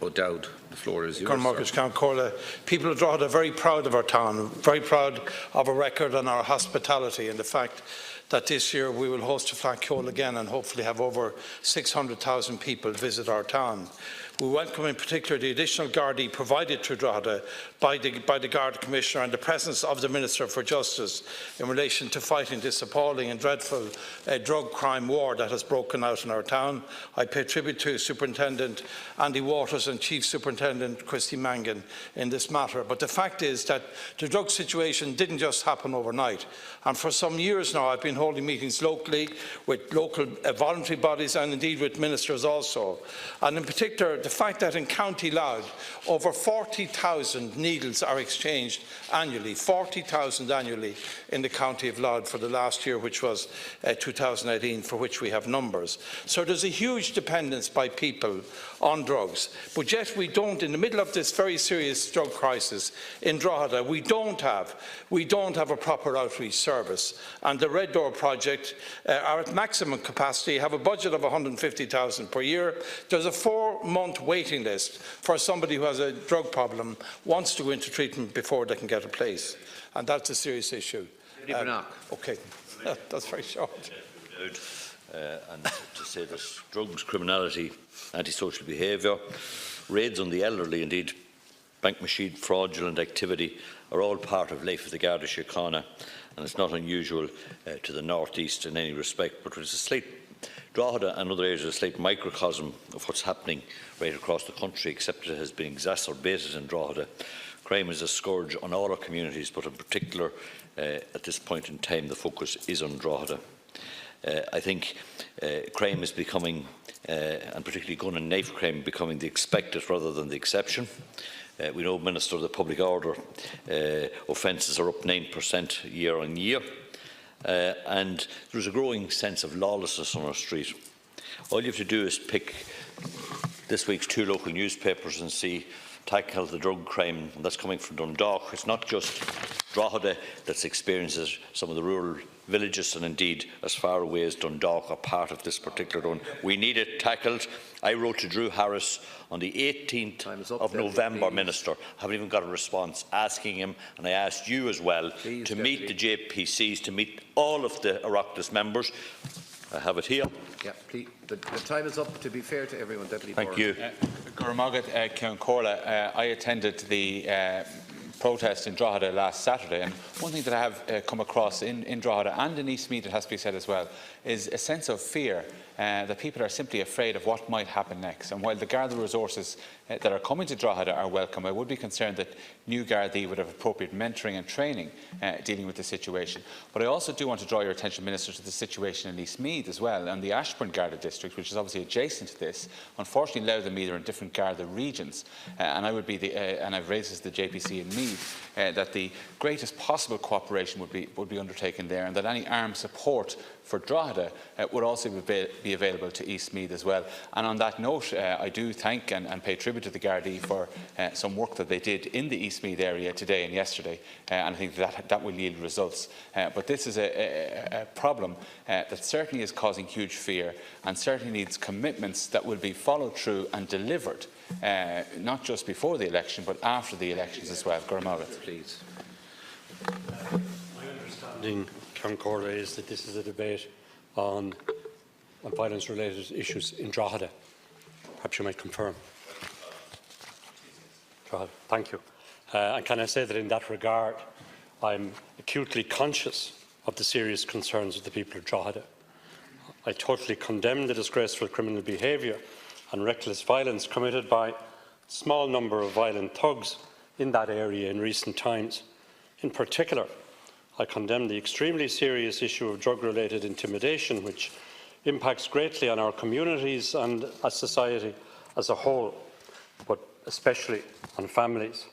O'Dowd, the floor is yours. People of Drogheda are very proud of our town, very proud of our record and our hospitality, and the fact that this year we will host a Flanagan again and hopefully have over 600,000 people visit our town. We welcome in particular the additional Garda provided to Drogheda by the Garda Commissioner and the presence of the Minister for Justice in relation to fighting this appalling and dreadful drug crime war that has broken out in our town. I pay tribute to Superintendent Andy Waters and Chief Superintendent Christy Mangan in this matter. But the fact is that the drug situation didn't just happen overnight. And for some years now I've been holding meetings locally with local voluntary bodies and indeed with ministers also. And in particular, the fact that in County Louth over 40,000 needles are exchanged annually, 40,000 annually in the County of Louth for the last year, which was 2018, for which we have numbers. So there's a huge dependence by people on drugs. But yet we don't, in the middle of this very serious drug crisis in Drogheda, we don't have a proper outreach service. And the Red Door project are at maximum capacity, have a budget of 150,000 per year. There's a 4-month waiting list for somebody who has a drug problem, wants to go into treatment before they can get a place. And that's a serious issue. Okay, that's very short. And to say that drugs, criminality, antisocial behaviour, raids on the elderly, indeed bank machine fraudulent activity are all part of life of the Garda Síochána, and it's not unusual to the north east in any respect, but it's a slight Drogheda and other areas are a slight microcosm of what's happening right across the country, except it has been exacerbated in Drogheda. Crime is a scourge on all our communities, but in particular at this point in time the focus is on Drogheda. I think crime is becoming, and particularly gun and knife crime, becoming the expected rather than the exception. We know, Minister, the public order offences are up 9% year on year, and there's a growing sense of lawlessness on our street. All you have to do is pick this week's 2 local newspapers and see tackle the drug crime, and that's coming from Dundalk. It's not just Drogheda that's experiences some of the rural villages, and indeed as far away as Dundalk are part of this particular one. We need it tackled. I wrote to Drew Harris on the 18th of November, Minister. I haven't even got a response, asking him, and I asked you as well, to meet the JPCs, to meet all of the Oireachtas members. I have it here. Yeah, please. The time is up, to be fair to everyone, Deputy Thank you. I attended the protest in Drogheda last Saturday, and one thing that I have come across in Drogheda and in Eastmeath, it has to be said as well, is a sense of fear that people are simply afraid of what might happen next. And while the Garda resources that are coming to Drogheda are welcome, I would be concerned that new Gardaí would have appropriate mentoring and training dealing with the situation. But I also do want to draw your attention, Minister, to the situation in Eastmeath as well, and the Ashbourne Garda district, which is obviously adjacent to this. Unfortunately, Louth and Meath are in different Garda regions, and I would be and I've raised this to the JPC in Meath, that the greatest possible cooperation would be undertaken there, and that any armed support for Drogheda would also be available to Eastmeath as well. And on that note, I do thank and pay tribute to the Gardaí for some work that they did in the Eastmeath area today and yesterday, and I think that will yield results. But this is a problem that certainly is causing huge fear, and certainly needs commitments that will be followed through and delivered, not just before the election but after the elections as well. Please. My understanding, Councillor, is that this is a debate on violence-related issues in Drogheda. Perhaps you might confirm. Drogheda. Thank you. And can I say that in that regard, I'm acutely conscious of the serious concerns of the people of Drogheda. I totally condemn the disgraceful criminal behaviour and reckless violence committed by a small number of violent thugs in that area in recent times. In particular, I condemn the extremely serious issue of drug-related intimidation, which impacts greatly on our communities and a society as a whole, but especially on families.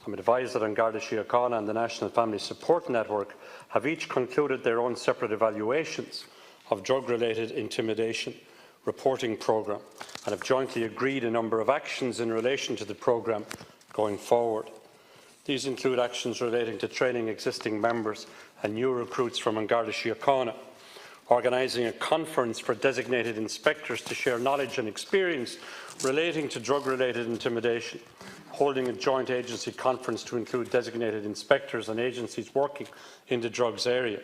I'm advised that Garda Síochána and the National Family Support Network have each concluded their own separate evaluations of drug-related intimidation reporting programme and have jointly agreed a number of actions in relation to the programme going forward. These include actions relating to training existing members and new recruits from Garda Síochána, organising a conference for designated inspectors to share knowledge and experience relating to drug-related intimidation, holding a joint agency conference to include designated inspectors and agencies working in the drugs area.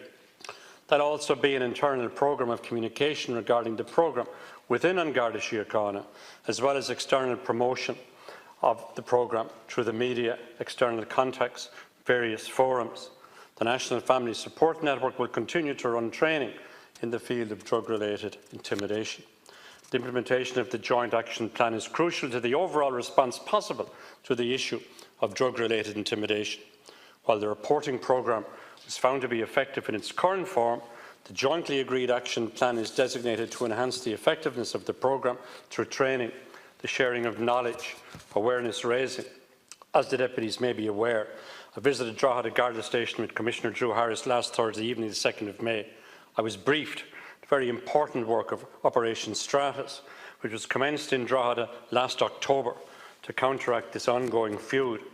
That will also be an internal programme of communication regarding the programme within An Garda Síochána, as well as external promotion of the programme through the media, external contacts, various forums. The National Family Support Network will continue to run training in the field of drug-related intimidation. The implementation of the Joint Action Plan is crucial to the overall response possible to the issue of drug-related intimidation. While the reporting programme was found to be effective in its current form, the jointly agreed action plan is designated to enhance the effectiveness of the programme through training, the sharing of knowledge, awareness raising. As the deputies may be aware, I visited Drogheda Garda Station with Commissioner Drew Harris last Thursday evening, the 2nd of May. I was briefed the very important work of Operation Stratus, which was commenced in Drogheda last October to counteract this ongoing feud. I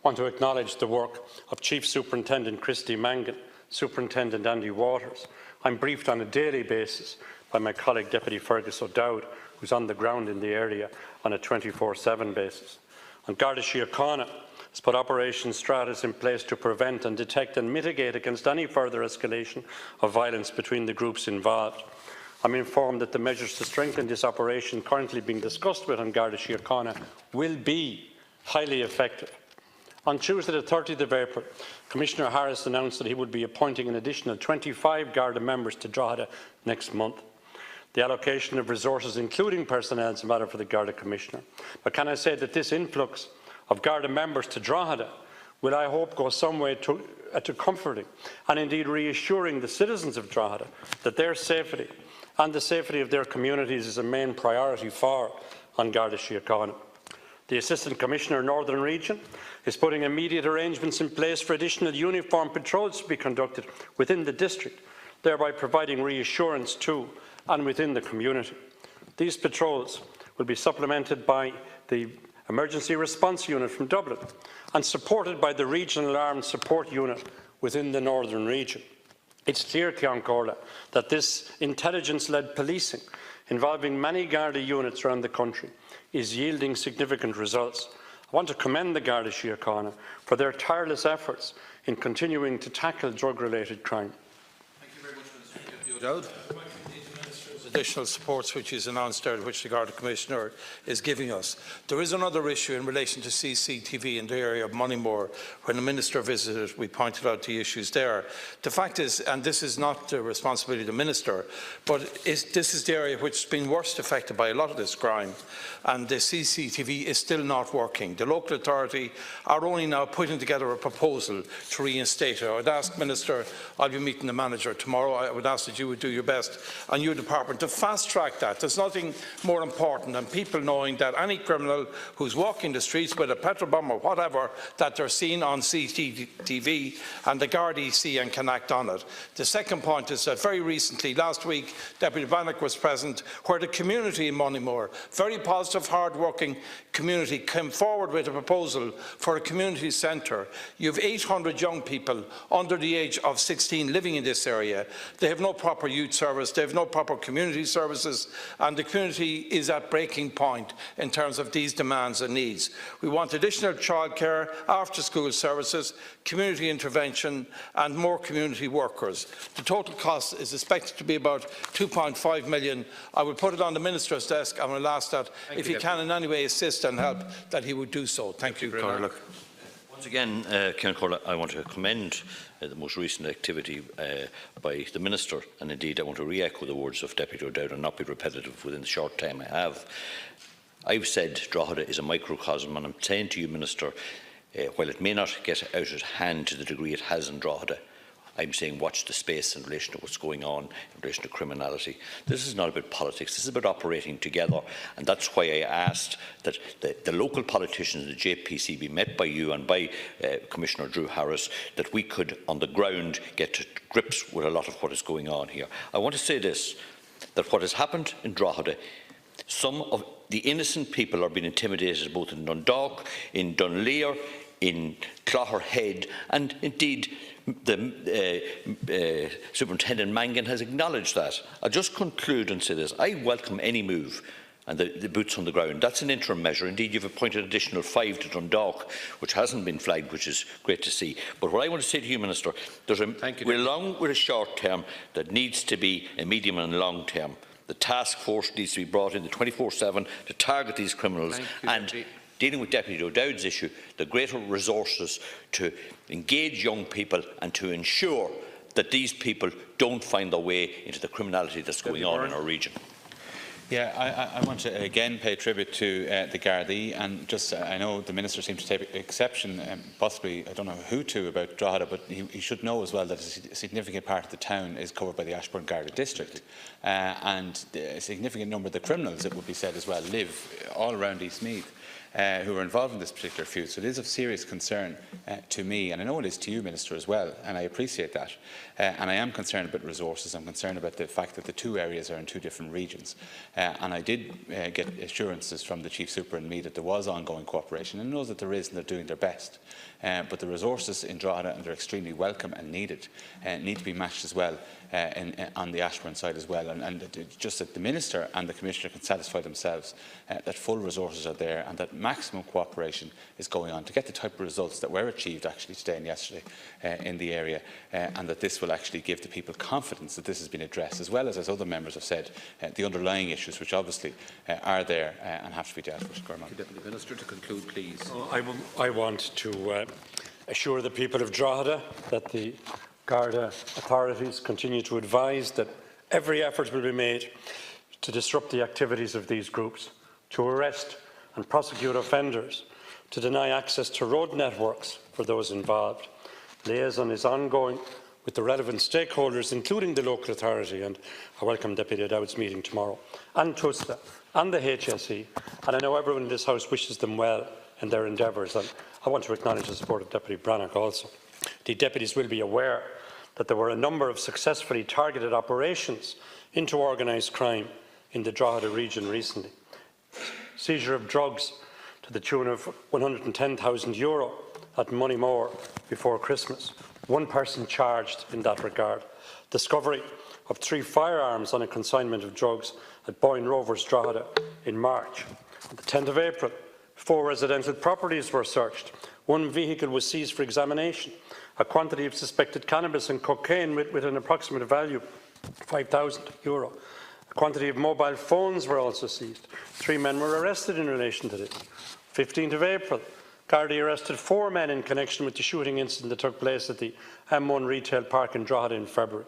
want to acknowledge the work of Chief Superintendent Christy Mangan, Superintendent Andy Waters. I'm briefed on a daily basis by my colleague Deputy Fergus O'Dowd, who is on the ground in the area on a 24/7 basis. And Garda Síochána has put Operation Stratus in place to prevent and detect and mitigate against any further escalation of violence between the groups involved. I'm informed that the measures to strengthen this operation currently being discussed with An Garda Síochána will be highly effective. On Tuesday, the 30th of April, Commissioner Harris announced that he would be appointing an additional 25 Garda members to Drogheda next month. The allocation of resources, including personnel, is a matter for the Garda Commissioner. But can I say that this influx of Garda members to Drogheda will, I hope, go some way to comforting and indeed reassuring the citizens of Drogheda that their safety and the safety of their communities is a main priority for An Garda Síochána. The Assistant Commissioner Northern Region is putting immediate arrangements in place for additional uniform patrols to be conducted within the district, thereby providing reassurance to and within the community. These patrols will be supplemented by the Emergency Response Unit from Dublin and supported by the Regional Armed Support Unit within the Northern Region. It's clear, Ceann Comhairle, that this intelligence-led policing involving many Garda units around the country is yielding significant results. I want to commend the Garda Síochána for their tireless efforts in continuing to tackle drug-related crime. Thank you very much, Mr. O'Dowd. Additional supports which is announced there, which the Garda Commissioner is giving us. There is another issue in relation to CCTV in the area of Moneymore. When the Minister visited, we pointed out the issues there. The fact is, and this is not the responsibility of the Minister, but this is the area which has been worst affected by a lot of this crime, and the CCTV is still not working. The local authority are only now putting together a proposal to reinstate it. I would ask, Minister, I'll be meeting the manager tomorrow, I would ask that you would do your best and your department to fast-track that. There's nothing more important than people knowing that any criminal who's walking the streets with a petrol bomb or whatever, that they're seen on CCTV and the Gardaí see and can act on it. The second point is that very recently, last week, Deputy Breathnach was present, where the community in Moneymore, very positive, hard-working community, came forward with a proposal for a community centre. You have 800 young people under the age of 16 living in this area. They have no proper youth service, they have no proper community services, and the community is at breaking point in terms of these demands and needs. We want additional childcare, after-school services, community intervention and more community workers. The total cost is expected to be about 2.5 million. I will put it on the Minister's desk and will ask that if he can in any way assist and help, that he would do so. Thank you, Comhairle. Once again, Ceann Comhairle, I want to commend the most recent activity by the Minister, and indeed I want to re-echo the words of Deputy O'Dowd and not be repetitive within the short time I have. I've said Drogheda is a microcosm, and I'm saying to you, Minister, while it may not get out of hand to the degree it has in Drogheda, I'm saying watch the space in relation to what's going on in relation to criminality. This is not about politics, this is about operating together, and that's why I asked that the local politicians in the JPC be met by you and by Commissioner Drew Harris, that we could on the ground get to grips with a lot of what is going on here. I want to say this, that what has happened in Drogheda, some of the innocent people are being intimidated both in Dundalk, in Dunleer, in Clogherhead, and indeed the Superintendent Mangan has acknowledged that. I'll just conclude and say this. I welcome any move and the boots on the ground. That's an interim measure. Indeed, you've appointed an additional 5 to Dundalk, which hasn't been flagged, which is great to see. But what I want to say to you, Minister, we're along with a short term that needs to be a medium and long term. The task force needs to be brought in the 24/7 to target these criminals, and dealing with Deputy O'Dowd's issue, the greater resources to engage young people and to ensure that these people don't find their way into the criminality that's going on in our region. Yeah, I want to again pay tribute to the Garda, and just I know the Minister seems to take exception, possibly, I don't know who to, about Drogheda, but he should know as well that a significant part of the town is covered by the Ashbourne Garda district, and a significant number of the criminals, it would be said as well, live all around Eastmeath. Who are involved in this particular feud. So it is of serious concern to me, and I know it is to you, Minister, as well, and I appreciate that. And I am concerned about resources. I'm concerned about the fact that the two areas are in two different regions. And I did get assurances from the Chief Super and me that there was ongoing cooperation, and I know that there is, and they're doing their best. But the resources in Drogheda, and they're extremely welcome and needed, need to be matched as well on the Ashbourne side as well. And just that the Minister and the Commissioner can satisfy themselves that full resources are there and that maximum cooperation is going on to get the type of results that were achieved actually today and yesterday in the area, and that this will actually give the people confidence that this has been addressed, as well as other members have said, the underlying issues which obviously are there and have to be dealt with. Deputy Minister, to conclude, please. I want to assure the people of Drogheda that the Garda authorities continue to advise that every effort will be made to disrupt the activities of these groups, to arrest and prosecute offenders, to deny access to road networks for those involved. Liaison is ongoing with the relevant stakeholders, including the local authority, and I welcome Deputy O'Dowd's meeting tomorrow, and TUSTA, and the HSE, and I know everyone in this House wishes them well in their endeavours, and I want to acknowledge the support of Deputy Breathnach also. The deputies will be aware that there were a number of successfully targeted operations into organised crime in the Drogheda region recently. Seizure of drugs to the tune of €110,000 at Moneymore before Christmas. One person charged in that regard. Discovery of 3 firearms on a consignment of drugs at Byrne Rovers, Drogheda in March. On the 10th of April, 4 residential properties were searched. 1 vehicle was seized for examination. A quantity of suspected cannabis and cocaine with an approximate value of €5,000. A quantity of mobile phones were also seized. 3 men were arrested in relation to this. 15th of April, Garda arrested 4 men in connection with the shooting incident that took place at the M1 retail park in Drogheda in February.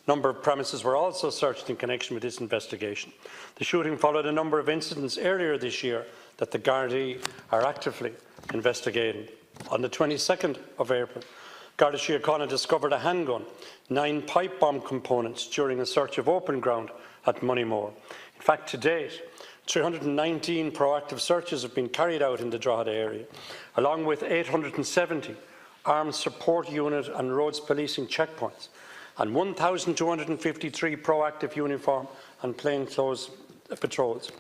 A number of premises were also searched in connection with this investigation. The shooting followed a number of incidents earlier this year that the Gardaí are actively investigating. On the 22nd of April, Garda Síochána discovered a handgun, 9 pipe bomb components during a search of open ground at Moneymore. In fact, to date, 319 proactive searches have been carried out in the Drogheda area, along with 870 armed support unit and roads policing checkpoints, and 1,253 proactive uniform and plainclothes patrols.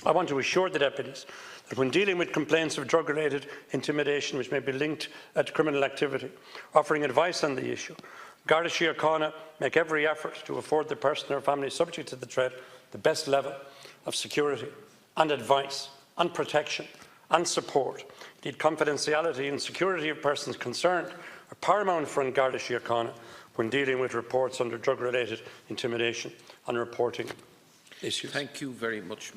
I want to assure the deputies that when dealing with complaints of drug-related intimidation which may be linked to criminal activity, offering advice on the issue, Garda Síochána make every effort to afford the person or family subject to the threat the best level of security and advice and protection and support. Indeed, confidentiality and security of persons concerned are paramount for Garda Síochána when dealing with reports under drug-related intimidation and reporting issues. Thank you very much.